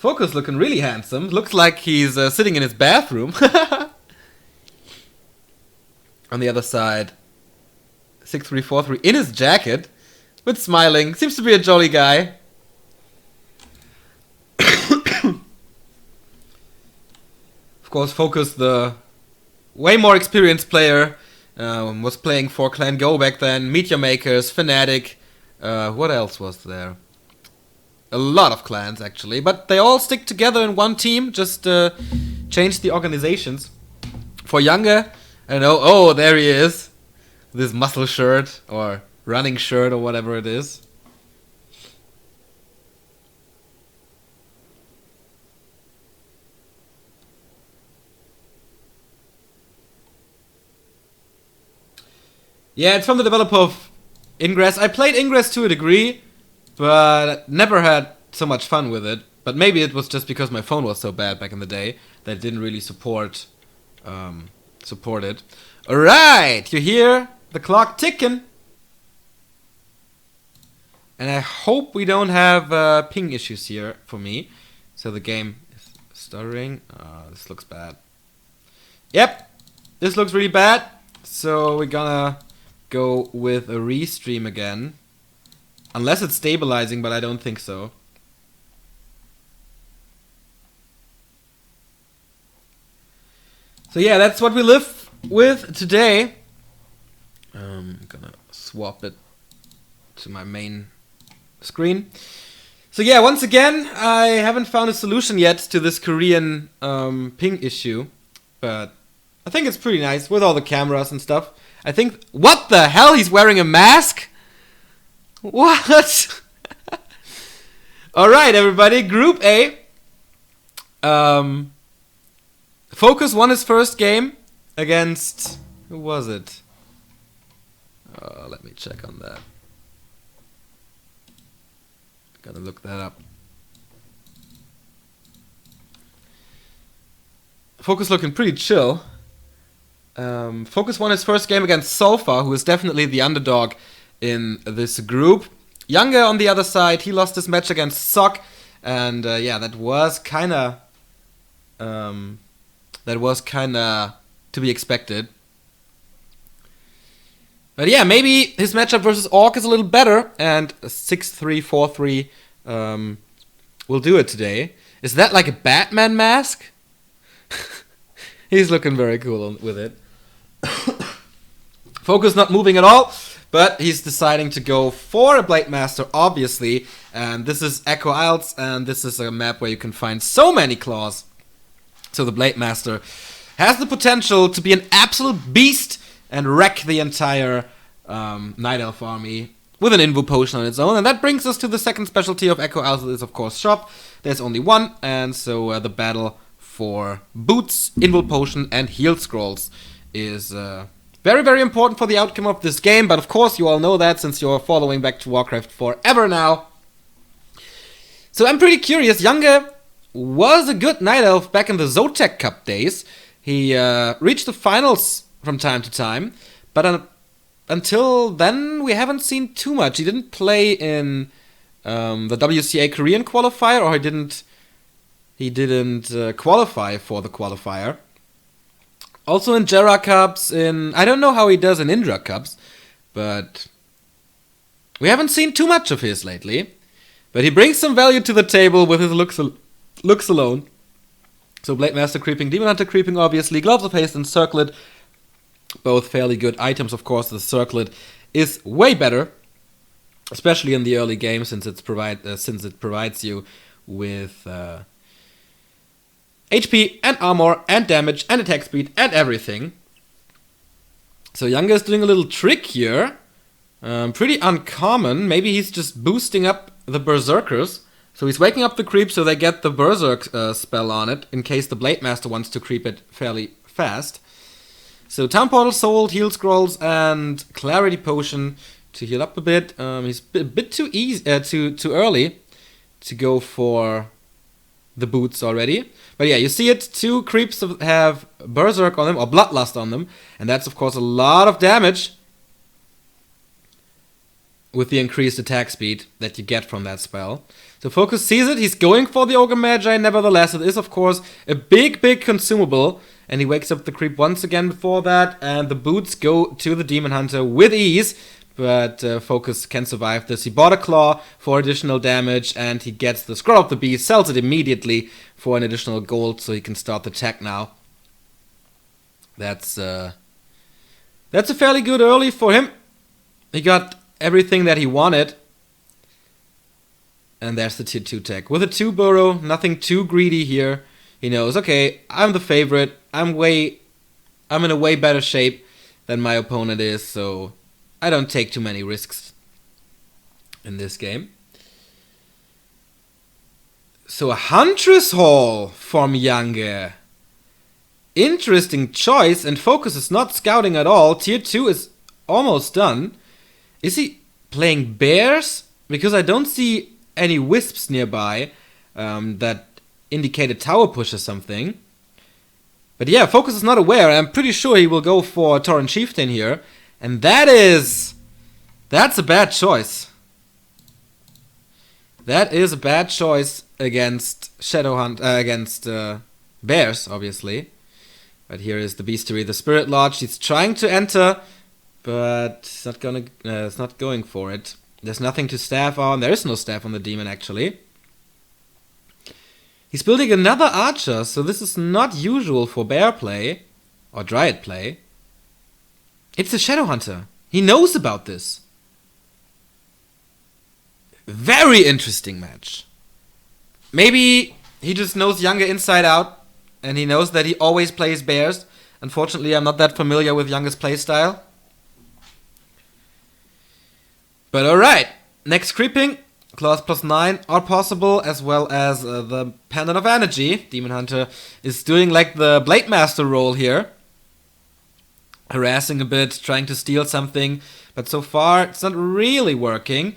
FoCuS looking really handsome. Looks like he's sitting in his bathroom. On the other side, 6343 in his jacket, with smiling. Seems to be a jolly guy. Of course, FoCuS, the way more experienced player, was playing for Clan Go back then. Meteor Makers, Fnatic. What else was there? A lot of clans, actually. But they all stick together in one team. Just change the organizations. For Yange, I don't know. Oh, there he is. This muscle shirt or running shirt or whatever it is. Yeah, it's from the developer of Ingress. I played Ingress to a degree, but never had so much fun with it. But maybe it was just because my phone was so bad back in the day that it didn't really support it. Alright, you hear the clock ticking. And I hope we don't have ping issues here for me. So the game is stuttering. This looks bad. Yep, this looks really bad. So we're gonna go with a restream again. Unless it's stabilizing, but I don't think so. So yeah, that's what we live with today. I'm gonna swap it to my main screen. So yeah, once again, I haven't found a solution yet to this Korean ping issue. But I think it's pretty nice with all the cameras and stuff. I think... What the hell? He's wearing a mask? What? Alright, everybody. Group A. FoCuS won his first game against... Who was it? Let me check on that. Gotta look that up. FoCuS looking pretty chill. FoCuS won his first game against Sulfur, who is definitely the underdog in this group. Yange on the other side, he lost his match against Sok, and yeah, that was kinda to be expected. But yeah, maybe his matchup versus Orc is a little better, and 6-3-4-3 will do it today. Is that like a Batman mask? He's looking very cool with it. FoCuS not moving at all, but he's deciding to go for a Blade Master, obviously. And this is Echo Isles, and this is a map where you can find so many claws. So the Blade Master has the potential to be an absolute beast and wreck the entire Night Elf army with an Invo Potion on its own. And that brings us to the second specialty of Echo Isles, is of course Shop. There's only one, and so the battle for boots, Invo Potion, and Heal Scrolls is very, very important for the outcome of this game. But of course you all know that since you're following back to Warcraft forever now. So I'm pretty curious. Yange was a good Night Elf back in the Zotac Cup days. He reached the finals from time to time, but until then we haven't seen too much. He didn't play in the WCA Korean qualifier, or he didn't qualify for the qualifier. Also in Jera Cups, I don't know how he does in Indra Cups, but we haven't seen too much of his lately. But he brings some value to the table with his looks alone. So Blade Master creeping, Demon Hunter creeping, obviously, Gloves of Haste and Circlet, both fairly good items. Of course, the Circlet is way better, especially in the early game, since it provides you with HP and armor and damage and attack speed and everything. So Yange is doing a little trick here. Pretty uncommon. Maybe he's just boosting up the Berserkers. So he's waking up the creep so they get the Berserk spell on it, in case the Blade Master wants to creep it fairly fast. So Town Portal sold, Heal Scrolls, and Clarity Potion to heal up a bit. He's a bit too early to go for the boots already. But yeah, you see it, 2 creeps have Berserk on them, or Bloodlust on them, and that's of course a lot of damage. with the increased attack speed that you get from that spell. So FoCuS sees it, he's going for the Ogre Magi, nevertheless it is of course a big consumable, and he wakes up the creep once again before that, and the boots go to the Demon Hunter with ease, but FoCuS can survive this. He bought a claw for additional damage, and he gets the Scroll of the Beast, sells it immediately for an additional gold, so he can start the attack now. That's a fairly good early for him. He got everything that he wanted. And there's the tier 2 tech. With a 2 burrow, nothing too greedy here. He knows, okay, I'm the favorite. I'm in a way better shape than my opponent is, so I don't take too many risks in this game. So a Huntress Hall from Yange. Interesting choice, and FoCuS is not scouting at all. Tier 2 is almost done. Is he playing bears? Because I don't see any wisps nearby that indicate a tower push or something. But yeah, FoCuS is not aware. I'm pretty sure he will go for Torrent Chieftain here. And that's a bad choice. That is a bad choice against against bears, obviously. But here is the Beastery, the Spirit Lodge. He's trying to enter, but it's not going for it. There's nothing to staff on. There is no staff on the demon, actually. He's building another archer, so this is not usual for bear play or dryad play. It's a Shadow Hunter. He knows about this. Very interesting match. Maybe he just knows Yange inside out, and he knows that he always plays bears. Unfortunately, I'm not that familiar with Yange's playstyle. But alright, next creeping, claws +9 are possible, as well as the Pendant of Energy. Demon Hunter is doing like the Blade Master role here. Harassing a bit, trying to steal something, but so far it's not really working.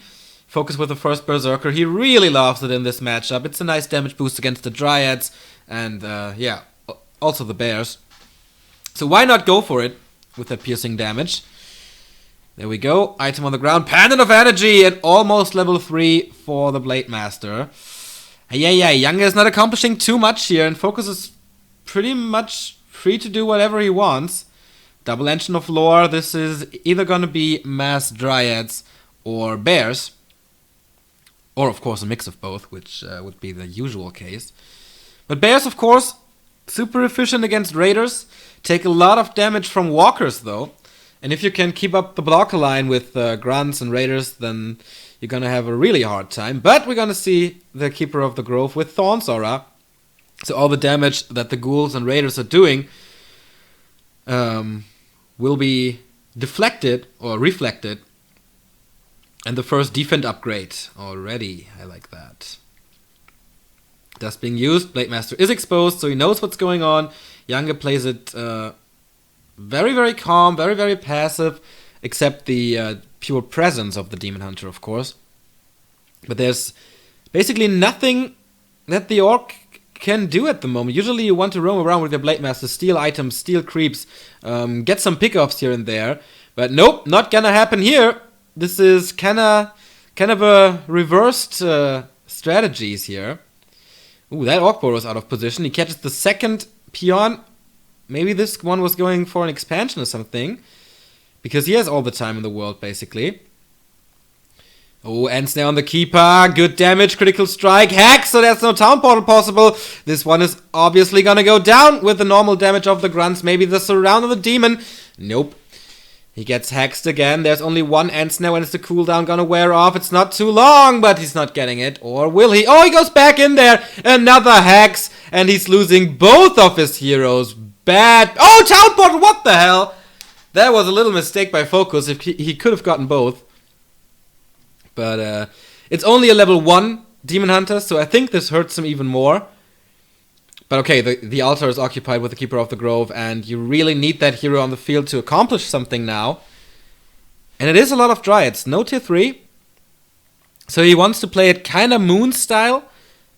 FoCuS with the first Berserker, he really loves it in this matchup. It's a nice damage boost against the Dryads, and yeah, also the Bears. So why not go for it with that piercing damage? There we go, item on the ground, Pendant of Energy at almost level 3 for the Blade Master. Yeah, Yange is not accomplishing too much here, and FoCuS is pretty much free to do whatever he wants. Double Engine of Lore, this is either gonna be mass Dryads or Bears. Or of course a mix of both, which would be the usual case. But Bears, of course, super efficient against Raiders. Take a lot of damage from Walkers though. And if you can keep up the blocker line with Grunts and Raiders, then you're gonna have a really hard time. But we're gonna see the Keeper of the Grove with Thorns Aura. So all the damage that the Ghouls and Raiders are doing will be deflected or reflected. And the first defend upgrade already. I like that. That's being used. Blade Master is exposed, so he knows what's going on. Yange plays it very, very calm, very, very passive, except the pure presence of the Demon Hunter, of course. But there's basically nothing that the Orc can do at the moment. Usually you want to roam around with your Blade Master, steal items, steal creeps, get some pickoffs here and there. But nope, not gonna happen here. This is kind of a reversed strategies here. Ooh, that Orc Burrow is out of position. He catches the second peon. Maybe this one was going for an expansion or something, because he has all the time in the world, basically. Oh, ends now on the Keeper. Good damage, critical strike, hack, so there's no town portal possible. This one is obviously gonna go down with the normal damage of the Grunts. Maybe the surround of the Demon. Nope. He gets hexed again. There's only one Ents now, and it's the cooldown gonna wear off. It's not too long, but he's not getting it. Or will he? Oh, he goes back in there. Another hex, and he's losing both of his heroes. Bad. Oh, town portal, what the hell? That was a little mistake by FoCuS. If he could have gotten both. But it's only a level 1 Demon Hunter, so I think this hurts him even more. But okay, the altar is occupied with the Keeper of the Grove, and you really need that hero on the field to accomplish something now. And it is a lot of Dryads, no tier 3. So he wants to play it kind of Moon style,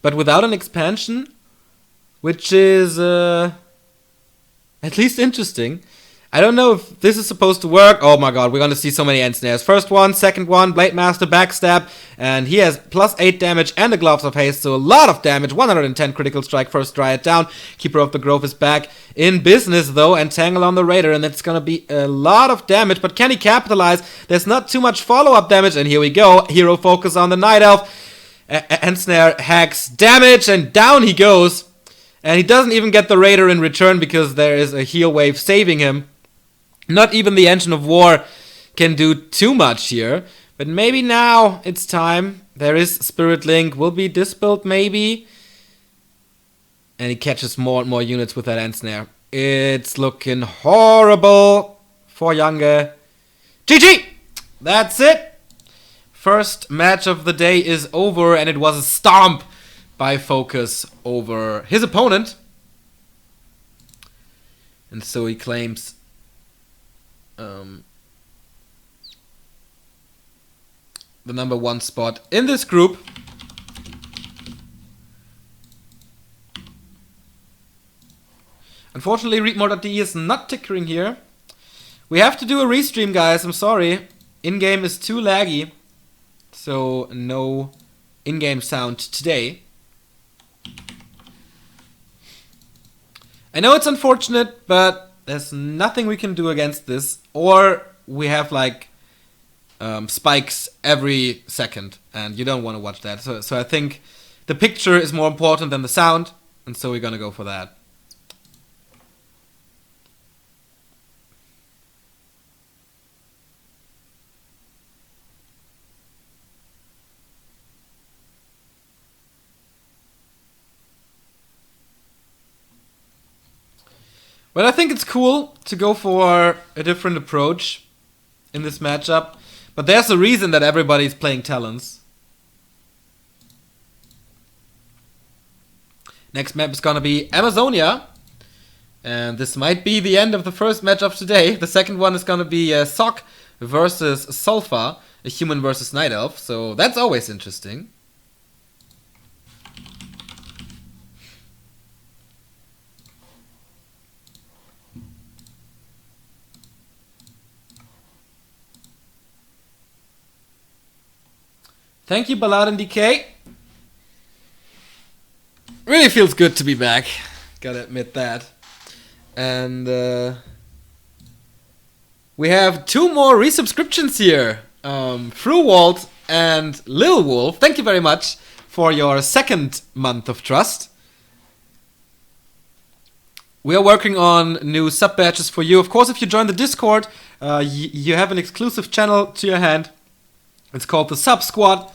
but without an expansion, which is at least interesting. I don't know if this is supposed to work. Oh my god, we're gonna see so many end snares. First one, second one, Blade Master backstab, and he has plus 8 damage and the Gloves of Haste, so a lot of damage. 110 critical strike, first Dryad down. Keeper of the Grove is back in business though, and Tangle on the Raider, and it's gonna be a lot of damage, but can he capitalize? There's not too much follow-up damage, and here we go. Hero focus on the Night Elf. End snare hacks damage, and down he goes. And he doesn't even get the Raider in return because there is a heal wave saving him. Not even the Engine of War can do too much here. But maybe now it's time. There is Spirit Link. Will be dispelled maybe. And he catches more and more units with that End Snare. It's looking horrible for Yange. GG! That's it. First match of the day is over, and it was a stomp by FoCuS over his opponent. And so he claims the number 1 spot in this group. Unfortunately, readmore.de is not tickering here. We have to do a restream, guys. I'm sorry. In-game is too laggy. So, no in-game sound today. I know it's unfortunate, but there's nothing we can do against this. Or we have like spikes every second, and you don't want to watch that. So I think the picture is more important than the sound, and so we're gonna go for that. But I think it's cool to go for a different approach in this matchup. But there's a reason that everybody's playing Talons. Next map is gonna be Amazonia. And this might be the end of the first match of today. The second one is gonna be Sock versus Sulfa, a human versus Night Elf. So that's always interesting. Thank you, Ballad and DK. Really feels good to be back. Gotta admit that. And we have 2 more resubscriptions here. Fruwald and Lil Wolf. Thank you very much for your 2nd month of trust. We are working on new sub badges for you. Of course, if you join the Discord, you have an exclusive channel to your hand. It's called the Sub Squad.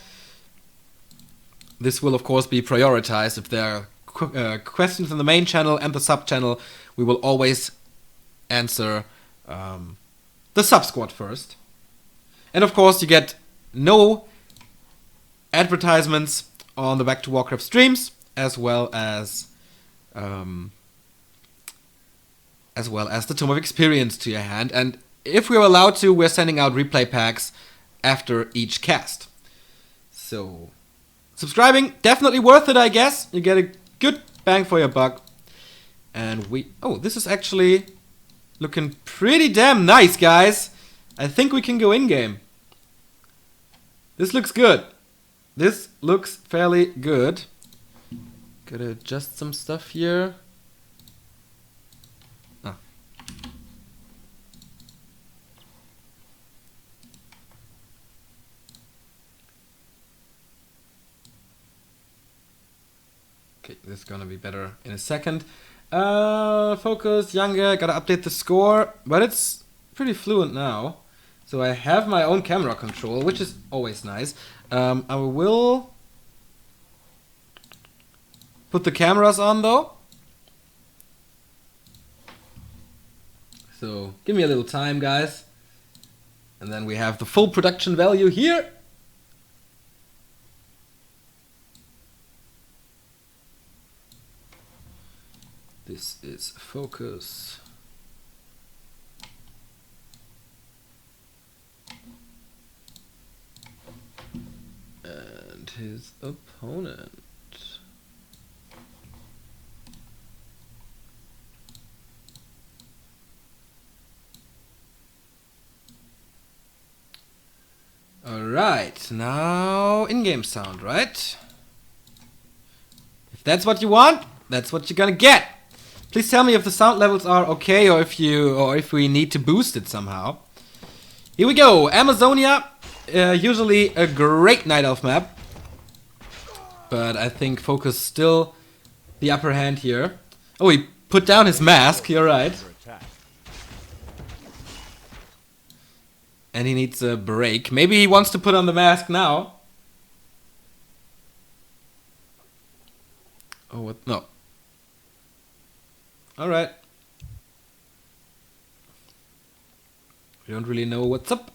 This will, of course, be prioritized. If there are questions in the main channel and the sub channel, we will always answer the Sub Squad first. And, of course, you get no advertisements on the Back to Warcraft streams, as well as the Tome of Experience to your hand. And if we're allowed to, we're sending out replay packs after each cast. So, subscribing, definitely worth it, I guess. You get a good bang for your buck. And this is actually looking pretty damn nice, guys. I think we can go in-game. This looks good. This looks fairly good. Gotta adjust some stuff here. This is gonna be better in a second. FoCuS, Yange, gotta update the score, but it's pretty fluent now. So I have my own camera control, which is always nice. I will put the cameras on though. So give me a little time, guys. And then we have the full production value here. This is FoCuS. And his opponent. Alright, now in-game sound, right? If that's what you want, that's what you're gonna get. Please tell me if the sound levels are okay or if we need to boost it somehow. Here we go, Amazonia, usually a great Night Elf map. But I think FoCuS still the upper hand here. Oh, he put down his mask, you're right. And he needs a break. Maybe he wants to put on the mask now. Oh, what? No. Alright. We don't really know what's up.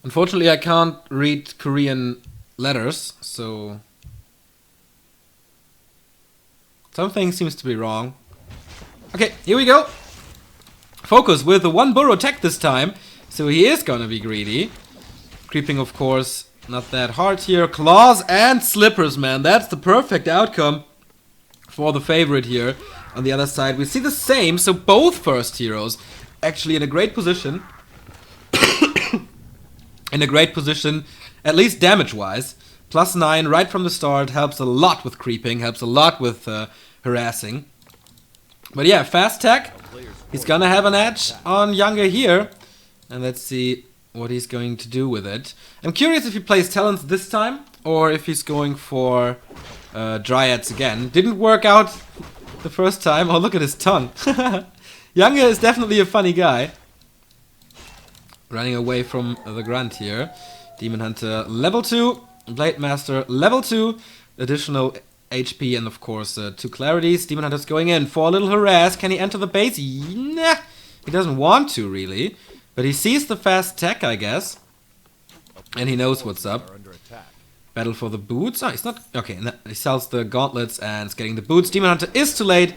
Unfortunately, I can't read Korean letters, so something seems to be wrong. Okay, here we go. FoCuS with the 1 burrow tech this time, so he is gonna be greedy. Creeping, of course, not that hard here. Claws and slippers, man. That's the perfect outcome for the favorite here. On the other side, we see the same, so both first heroes actually in a great position. In a great position, at least damage-wise. +9 right from the start helps a lot with creeping, helps a lot with harassing. But yeah, fast tech. He's gonna have an edge on Yange here. And let's see what he's going to do with it. I'm curious if he plays Talents this time, or if he's going for Dryads again. Didn't work out the first time. Oh, look at his tongue. Yange is definitely a funny guy. Running away from the grunt here. Demon Hunter level 2. Blade Master level 2. Additional HP and of course 2 clarities. Demon Hunter's going in for a little harass. Can he enter the base? Nah. He doesn't want to really. But he sees the fast tech, I guess. And he knows what's up. Battle for the boots. Oh, he's not... Okay, he sells the gauntlets and is getting the boots. Demon Hunter is too late.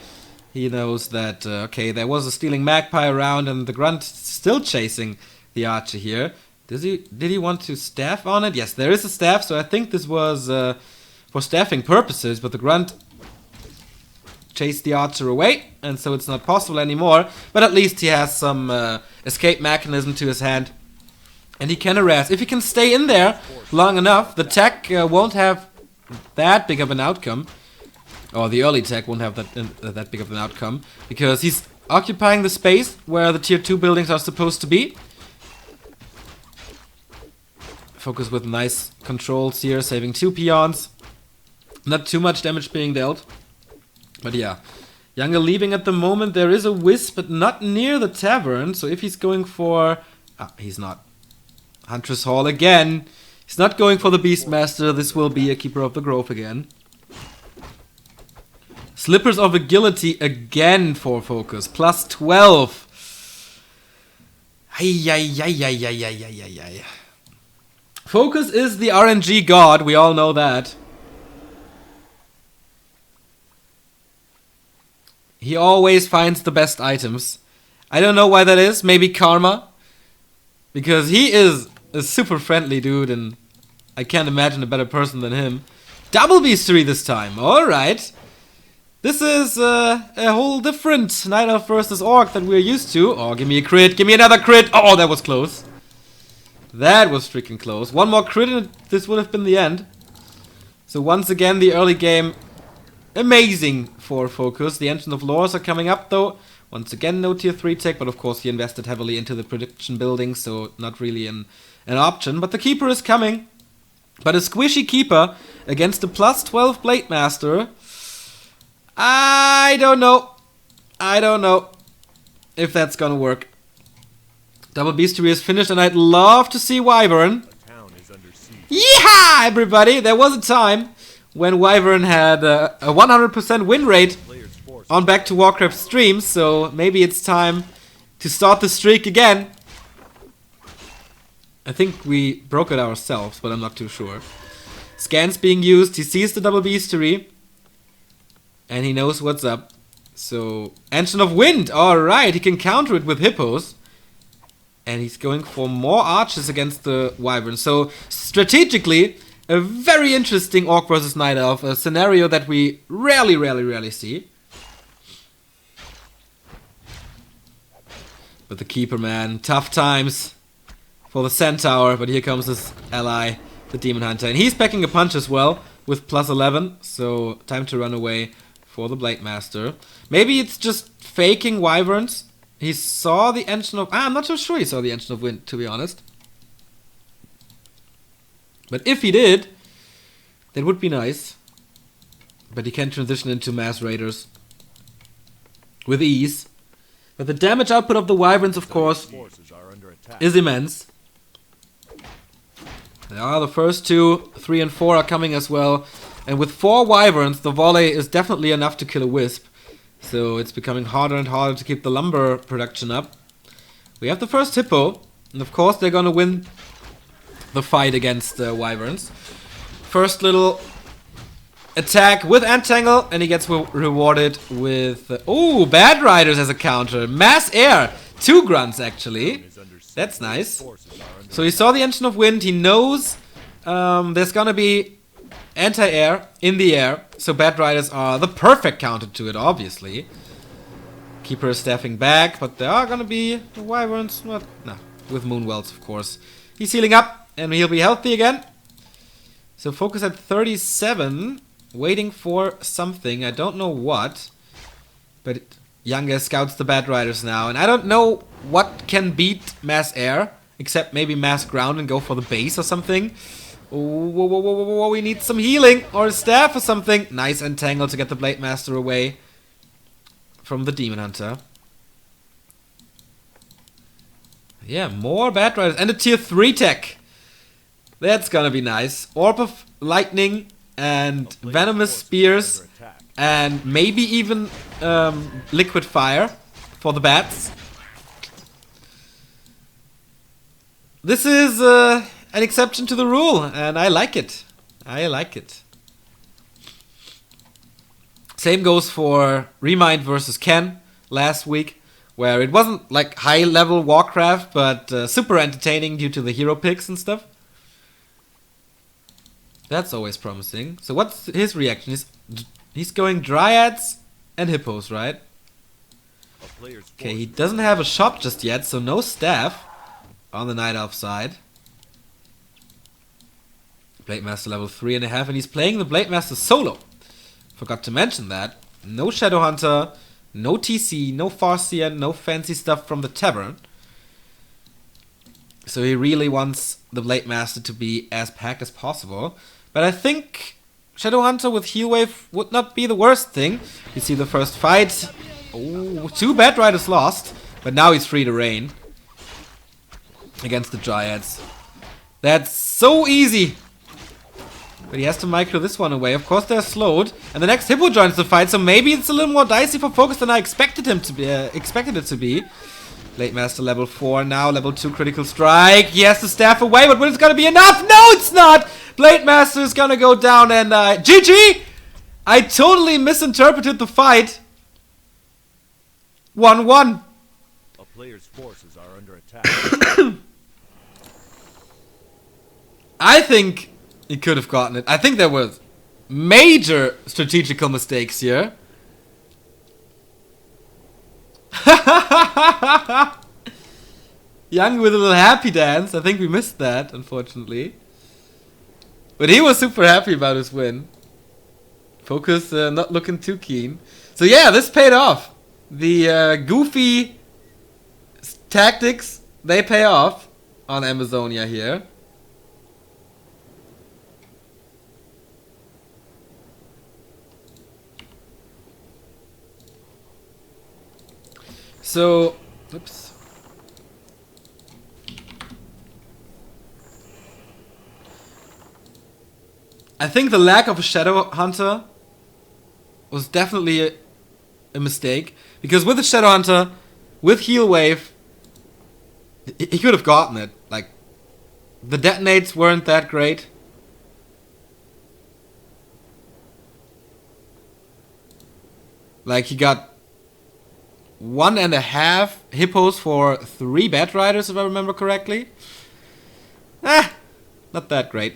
He knows that, okay, there was a stealing magpie around and the grunt still chasing the archer here. Did he want to staff on it? Yes, there is a staff, so I think this was for staffing purposes, but the grunt chased the archer away, and so it's not possible anymore. But at least he has some escape mechanism to his hand, and he can harass. If he can stay in there long enough, the tech won't have that big of an outcome, or the early tech won't have that big of an outcome, because he's occupying the space where the tier 2 buildings are supposed to be. FoCuS with nice controls here, saving 2 peons. Not too much damage being dealt. But yeah, Yange leaving at the moment. There is a wisp, but not near the tavern. So if he's going for... Ah, he's not. Huntress Hall again. He's not going for the Beastmaster. This will be a Keeper of the Grove again. Slippers of Agility again for FoCuS. +12. Ay. FoCuS is the RNG god, we all know that. He always finds the best items. I don't know why that is, maybe karma. Because he is a super friendly dude and I can't imagine a better person than him. Double beastery this time, alright. This is a whole different Night Elf versus Orc that we're used to. Oh, give me a crit, give me another crit. Oh, that was close. That was freaking close. One more crit and this would have been the end. So once again, the early game, amazing for FoCuS. The Ancient of Lores are coming up though. Once again, no tier 3 tech, but of course he invested heavily into the prediction building, so not really an option. But the Keeper is coming. But a squishy Keeper against the +12 Blade Master. I don't know if that's gonna work. Double Beastery is finished, and I'd love to see Wyvern. Yeehaw, everybody! There was a time when Wyvern had a 100% win rate on Back to Warcraft streams, so maybe it's time to start the streak again. I think we broke it ourselves, but I'm not too sure. Scans being used, he sees the Double Beastery, and he knows what's up. So, Ancient of Wind, alright, he can counter it with Hippos. And he's going for more archers against the Wyvern. So, strategically, a very interesting Orc versus Night Elf. A scenario that we rarely see. But the keeper, man, tough times for the Centaur. But here comes his ally, the Demon Hunter. And he's packing a punch as well with plus 11. So time to run away for the Blade Master. Maybe it's just faking Wyverns. He saw the Engine of... I'm not so sure he saw the Engine of Wind, to be honest. But if he did, that would be nice. But he can transition into Mass Raiders with ease. But the damage output of the Wyverns, of course, is immense. The first 2, 3 and 4 are coming as well. And with 4 Wyverns, the volley is definitely enough to kill a Wisp. So it's becoming harder and harder to keep the lumber production up. We have the first Hippo. And of course they're gonna win the fight against Wyverns. First little attack with Entangle, and he gets rewarded with... Bad Riders as a counter. Mass Air. 2 grunts, actually. That's nice. So he saw the Engine of Wind. He knows there's gonna be anti-air in the air. So Bad Riders are the perfect counter to it, obviously. Keeper is staffing back, but there are gonna be the Wyverns. No, with Moonwells, of course. He's healing up, and he'll be healthy again. So FoCuS at 37. Waiting for something, I don't know what, but Yange scouts the Bad Riders now, and I don't know what can beat Mass Air, except maybe Mass Ground and go for the base or something. Whoa, we need some healing, or a staff or something. Nice Entangle to get the Blade Master away from the Demon Hunter. Yeah, more Bad Riders, and a tier 3 tech. That's gonna be nice. Orb of Lightning and Venomous Spears, and maybe even Liquid Fire for the bats. This is an exception to the rule, and I like it. I like it. Same goes for Remind versus Ken last week, where it wasn't like high level Warcraft, but super entertaining due to the hero picks and stuff. That's always promising. So what's his reaction? He's going Dryads and Hippos, right? Okay, he doesn't have a shop just yet, so no staff on the Night Elf side. Blade Master level 3.5, and he's playing the Blade Master solo. Forgot to mention that. No Shadow Hunter, no TC, no Farseer, no fancy stuff from the Tavern. So he really wants the Blade Master to be as packed as possible. But I think Shadow Hunter with Heal Wave would not be the worst thing. You see the first fight. Oh, 2 Bad Riders lost. But now he's free to reign against the Dryads. That's so easy. But he has to micro this one away. Of course they're slowed. And the next Hippo joins the fight. So maybe it's a little more dicey for FoCuS than I expected it to be. Blade Master level 4 now, level 2 critical strike. He has to staff away, but it's gonna be enough? No, it's not! Blade Master is gonna go down and GG! I totally misinterpreted the fight. 1-1. A player's forces are under attack. I think he could have gotten it. I think there were major strategical mistakes here. Yange with a little happy dance. I think we missed that, unfortunately. But he was super happy about his win. FoCuS not looking too keen. So yeah, this paid off. The goofy tactics, they pay off on Amazonia here. So, oops. I think the lack of a Shadow Hunter was definitely a mistake. Because with the Shadow Hunter, with Heal Wave, he could have gotten it. Like, the detonates weren't that great. Like, he got 1.5 hippos for 3 Bat Riders, if I remember correctly. Not that great.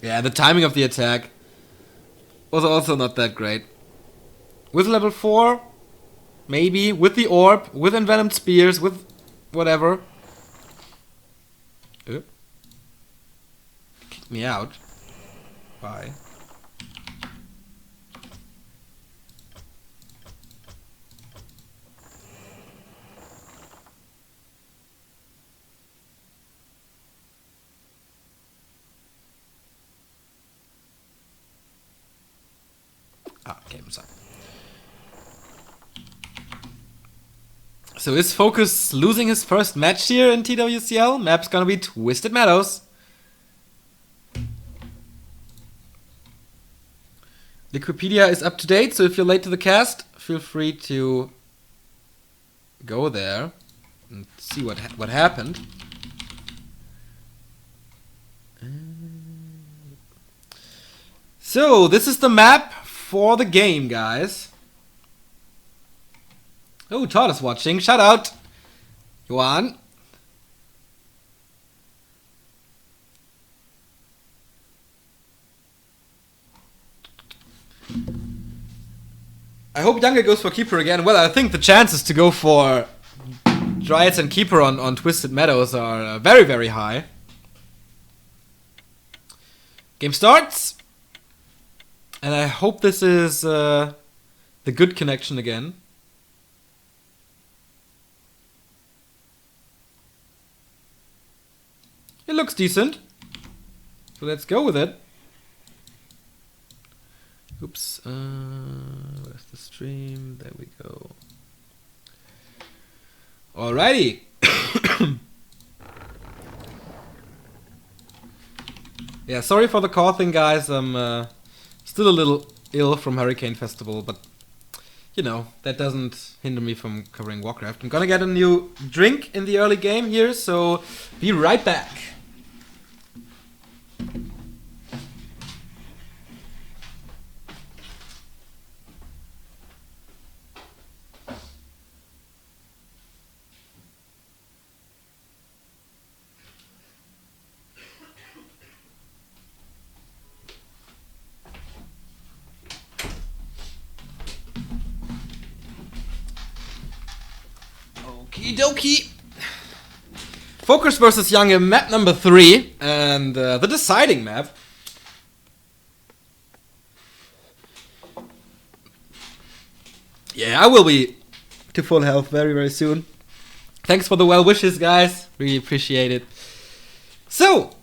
Yeah, the timing of the attack was also not that great. With level 4, maybe. With the orb, with envenomed spears, with whatever. Kicked me out. Why? Okay, I'm sorry. So is FoCuS losing his first match here in TWCL? Map's gonna be Twisted Meadows. Wikipedia is up to date, so if you're late to the cast, feel free to go there and see what happened. So this is the map for the game, guys. Oh, Todd is watching. Shout out, Yuan. I hope Yange goes for Keeper again. Well, I think the chances to go for Dryads and Keeper on Twisted Meadows are very, very high. Game starts. And I hope this is the good connection again. It looks decent. So let's go with it. Oops. Where's the stream? There we go. Alrighty. Yeah, sorry for the call thing, guys. I'm still a little ill from Hurricane Festival, but you know, that doesn't hinder me from covering Warcraft. I'm gonna get a new drink in the early game here, so be right back. Okie dokie. FoCuS versus Yange, map number 3, and the deciding map. Yeah, I will be to full health very, very soon. Thanks for the well wishes, guys. Really appreciate it. So,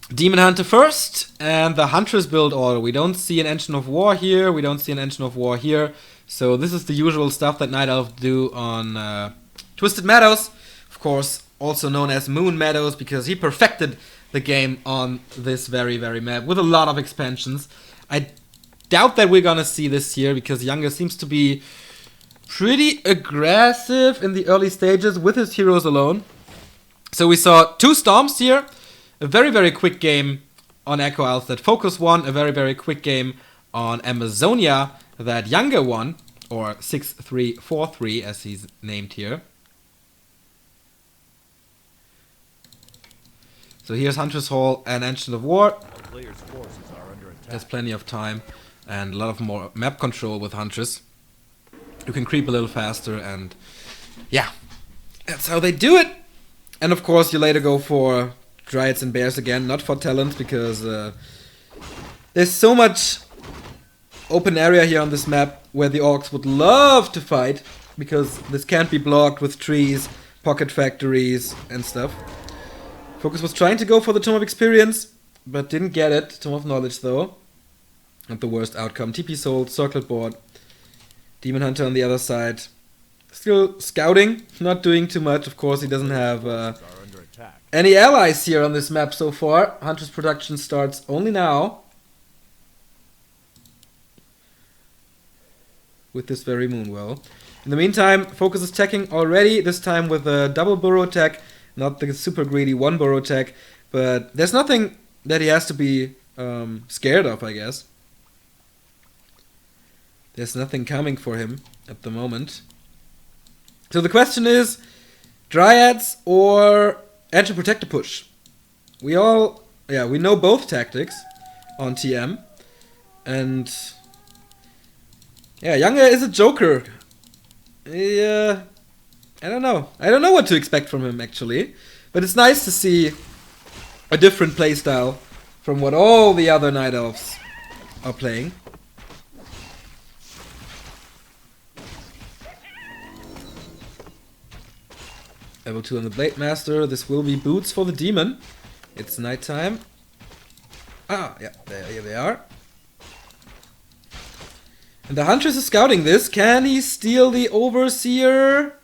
Demon Hunter first, and the Huntress build order. We don't see an Engine of War here, we don't see an Engine of War here. So this is the usual stuff that Night Elf do on Twisted Meadows. Of course, also known as Moon Meadows, because he perfected the game on this very, very map with a lot of expansions. I doubt that we're gonna see this here, because Yange seems to be pretty aggressive in the early stages with his heroes alone. So we saw 2 Storms here, a very, very quick game on Echo Isles that FoCuS won, a very, very quick game on Amazonia that Yange won, or 6-3-4-3 as he's named here. So here's Huntress Hall and Engine of War. There's plenty of time and a lot of more map control with Huntress. You can creep a little faster, and yeah, that's how they do it. And of course you later go for Dryads and Bears again, not for talent, because there's so much open area here on this map where the orcs would love to fight, because this can't be blocked with trees, pocket factories and stuff. FoCuS was trying to go for the Tome of Experience, but didn't get it. Tome of Knowledge though. Not the worst outcome. TP sold, circled board. Demon Hunter on the other side. Still scouting, not doing too much. Of course, he doesn't have any allies here on this map so far. Huntress production starts only now. With this very Moonwell. In the meantime, FoCuS is teching already, this time with a double burrow tech, not the super greedy 1 burrow tech, but there's nothing that he has to be scared of, I guess. There's nothing coming for him at the moment. So the question is, Dryads or Edge and Protector push? We know both tactics on TM. And yeah, Yange is a joker. Yeah, I don't know. I don't know what to expect from him actually. But it's nice to see a different playstyle from what all the other Night Elves are playing. Level 2 on the Blade Master. This will be boots for the demon. It's nighttime. Ah, yeah, here they are. And the Huntress is scouting this. Can he steal the Overseer?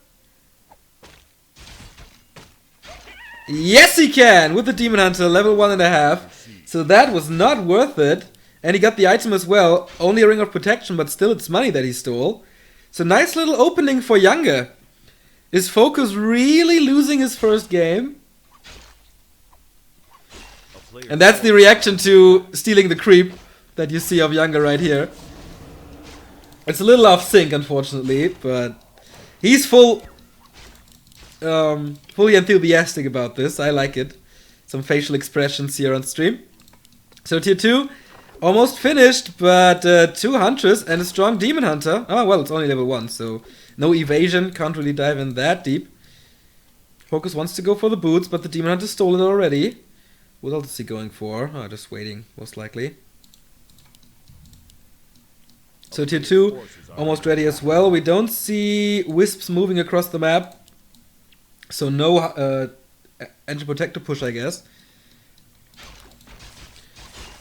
Yes, he can! With the Demon Hunter, level 1.5. So that was not worth it. And he got the item as well. Only a Ring of Protection, but still it's money that he stole. So nice little opening for Yange. Is FoCuS really losing his first game? And that's the reaction to stealing the creep that you see of Yange right here. It's a little off sync, unfortunately, but he's fully enthusiastic about this. I like it. Some facial expressions here on stream. So tier 2, almost finished, but 2 Hunters and a strong Demon Hunter. Oh, well, it's only level 1, so no evasion, can't really dive in that deep. FoCuS wants to go for the boots, but the Demon Hunter stole it already. What else is he going for? Oh, just waiting, most likely. So tier 2, almost ready as well. We don't see wisps moving across the map. So no Engine Protector push, I guess.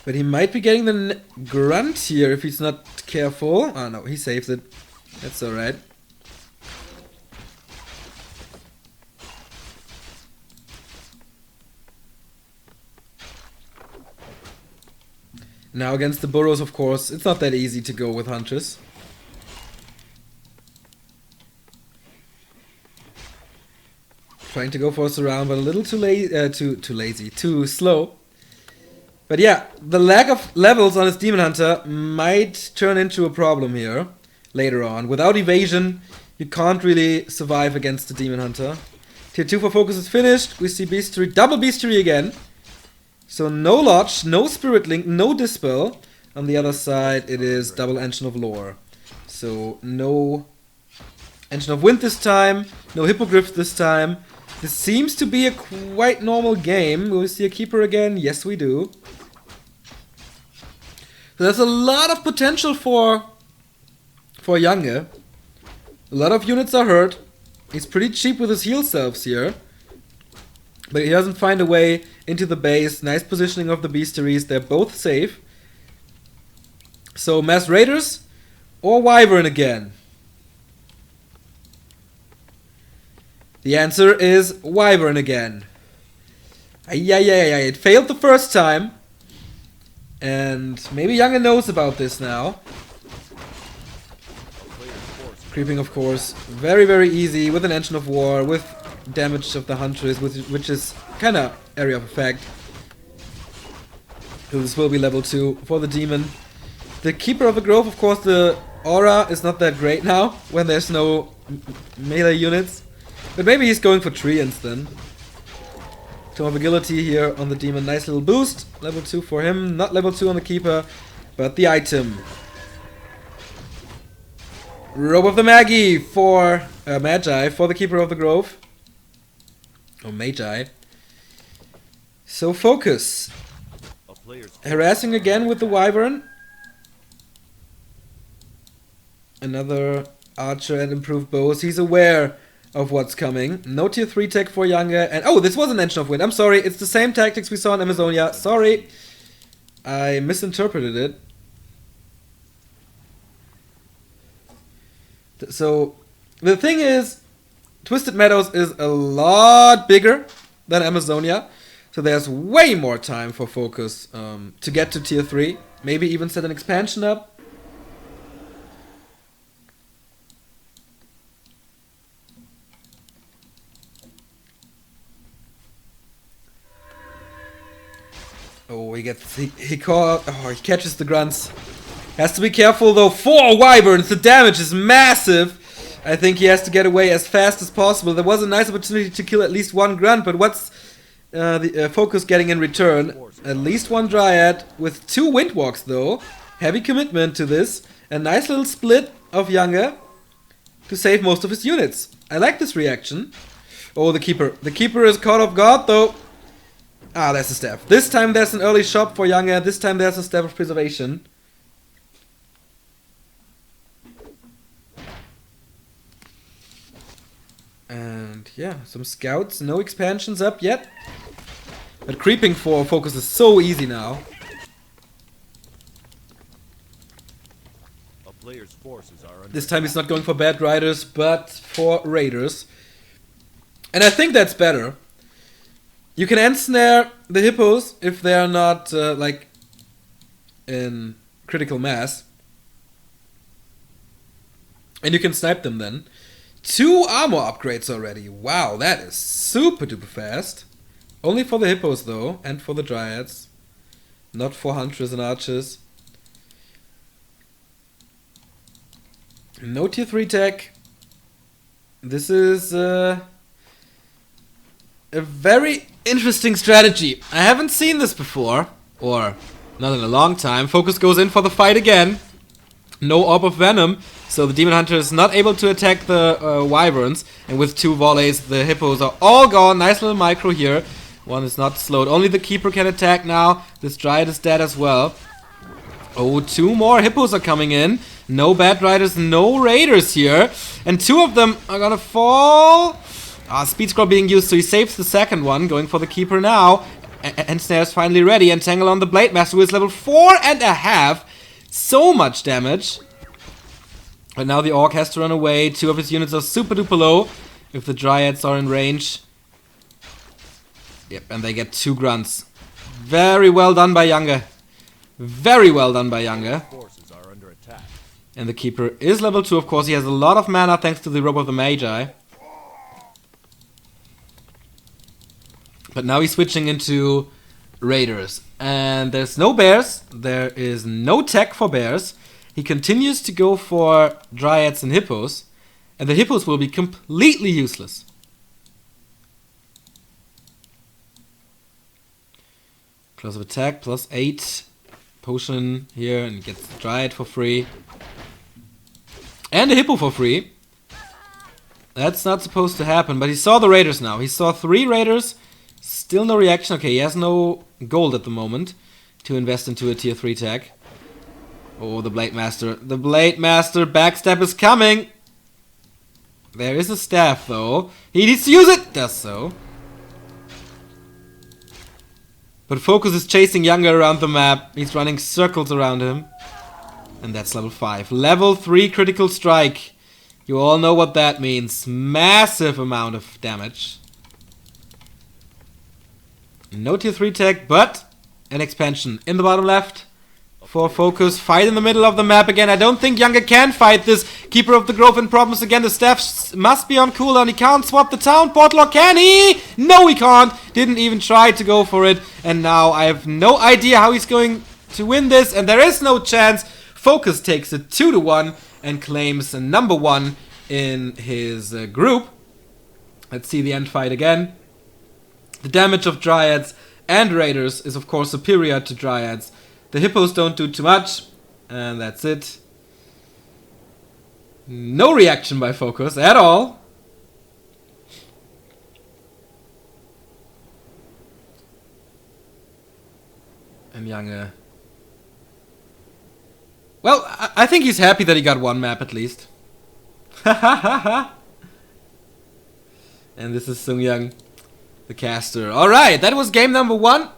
But he might be getting the grunt here if he's not careful. Oh no, he saves it. That's alright. Now against the burrows, of course, it's not that easy to go with Huntress. Trying to go for a surround, but a little too lazy, too slow. But yeah, the lack of levels on his Demon Hunter might turn into a problem here later on. Without evasion, you can't really survive against the Demon Hunter. Tier 2 for FoCuS is finished. We see Beastery, double Beastery again. So no Lodge, no Spirit Link, no Dispel. On the other side, it is double Engine of Lore. So no Engine of Wind this time, no Hippogriff this time. This seems to be a quite normal game. Will we see a Keeper again? Yes, we do. So there's a lot of potential for Yange. A lot of units are hurt. He's pretty cheap with his heal selves here. But he doesn't find a way into the base. Nice positioning of the Beasteries. They're both safe. So Mass Raiders or Wyvern again? The answer is Wyvern again. It failed the first time. And maybe Yange knows about this now. Creeping, of course, very, very easy with an Engine of War, with damage of the Huntress, which is kind of area of effect. This will be level 2 for the Demon. The Keeper of the Grove, of course, the aura is not that great now when there's no melee units. But maybe he's going for Treants then. Tome of Agility here on the Demon, nice little boost. Level 2 for him, not level 2 on the Keeper, but the item. Robe of the Magi for Magi for the Keeper of the Grove. Or Magi. So FoCuS. Harassing again with the Wyvern. Another archer and improved bows. He's aware of what's coming. No tier 3 tech for Yange. And oh, this was an Engine of Wind. I'm sorry. It's the same tactics we saw in Amazonia. Sorry. I misinterpreted it. So, the thing is, Twisted Meadows is a lot bigger than Amazonia. So there's way more time for FoCuS to get to tier 3. Maybe even set an expansion up. Oh, he catches the grunts. Has to be careful though. 4 Wyverns, the damage is massive. I think he has to get away as fast as possible. There was a nice opportunity to kill at least 1 grunt, but what's the FoCuS getting in return? At least 1 Dryad with 2 Windwalks though. heavy commitment to this. A nice little split of Yange to save most of his units. I like this reaction. Oh, the keeper. The keeper is caught off guard though. Ah, there's a staff. This time there's an early shot for Yange. This time there's a staff of preservation. And yeah, some scouts. No expansions up yet. But creeping for FoCuS is so easy now. A player's forces are under This time he's not going for bad riders, but for raiders. And I think that's better. You can ensnare the hippos if they're not like in critical mass. And you can snipe them then. 2 armor upgrades already. Wow, that is super duper fast. Only for the hippos though, and for the dryads. Not for hunters and archers. No tier 3 tech. This is a very interesting strategy. I haven't seen this before, or not in a long time. FoCuS goes in for the fight again. No Orb of Venom, so the Demon Hunter is not able to attack the Wyverns. And with 2 volleys, the hippos are all gone. Nice little micro here. One is not slowed. Only the Keeper can attack now. This Dryad is dead as well. Oh, 2 more hippos are coming in. No bad riders, no raiders here. And 2 of them are gonna fall. Speed scroll being used, so he saves the second one. Going for the Keeper now. And Snare's finally ready. Entangle on the Blade Master, who is level 4.5. So much damage. But now the Orc has to run away. 2 of his units are super duper low. If the Dryads are in range. Yep, and they get 2 grunts. Very well done by Yange. Very well done by Yange. forces are under attack. And the Keeper is level 2, of course. He has a lot of mana thanks to the Robe of the Magi. But now he's switching into Raiders. And there's no bears. There is no tech for bears. He continues to go for Dryads and Hippos. And the Hippos will be completely useless. Plus of attack, plus 8. Potion here, and gets the Dryad for free. And a Hippo for free. That's not supposed to happen, but he saw the Raiders now. He saw 3 Raiders. Still no reaction. Okay, he has no gold at the moment to invest into a tier 3 tech. Oh, the Blade Master. The Blade Master backstab is coming. There is a staff, though. He needs to use it. Does so. But FoCuS is chasing Yange around the map. He's running circles around him. And that's level 5. Level 3 critical strike. You all know what that means. Massive amount of damage. No tier 3 tech, but an expansion in the bottom left for FoCuS. Fight in the middle of the map again. I don't think Yange can fight this Keeper of the Grove in problems again. The staff must be on cooldown. He can't swap the town portal, or can he? No, he can't. Didn't even try to go for it. And now I have no idea how he's going to win this. And there is no chance. FoCuS takes it 2-1 and claims number 1 in his group. Let's see the end fight again. The damage of Dryads and Raiders is of course superior to Dryads. The Hippos don't do too much. And that's it. No reaction by FoCuS at all. And Yange. Well, I think he's happy that he got 1 map at least. And this is Sungyang, the caster. Alright, that was game number 1.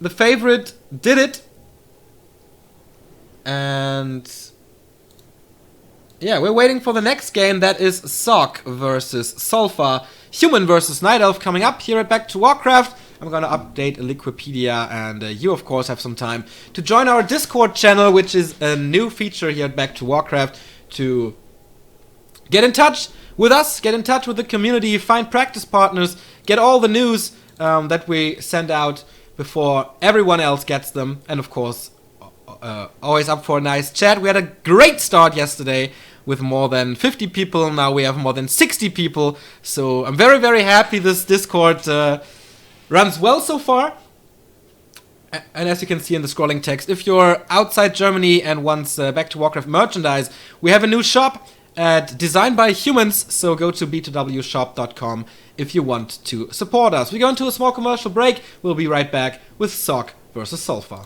The favorite did it. And yeah, we're waiting for the next game. That is Sock versus Sulfur. Human versus Night Elf coming up here at Back to Warcraft. I'm gonna update Liquipedia, and you of course have some time to join our Discord channel, which is a new feature here at Back to Warcraft, to get in touch with us, get in touch with the community, find practice partners, get all the news that we send out before everyone else gets them, and of course always up for a nice chat. We had a great start yesterday with more than 50 people. Now we have more than 60 people, so I'm very, very happy this Discord runs well so far. And as you can see in the scrolling text, if you're outside Germany and wants Back to Warcraft merchandise, we have a new shop designed by humans, so go to b2wshop.com if you want to support us. We go into a small commercial break. We'll be right back with SOC versus Sulfur.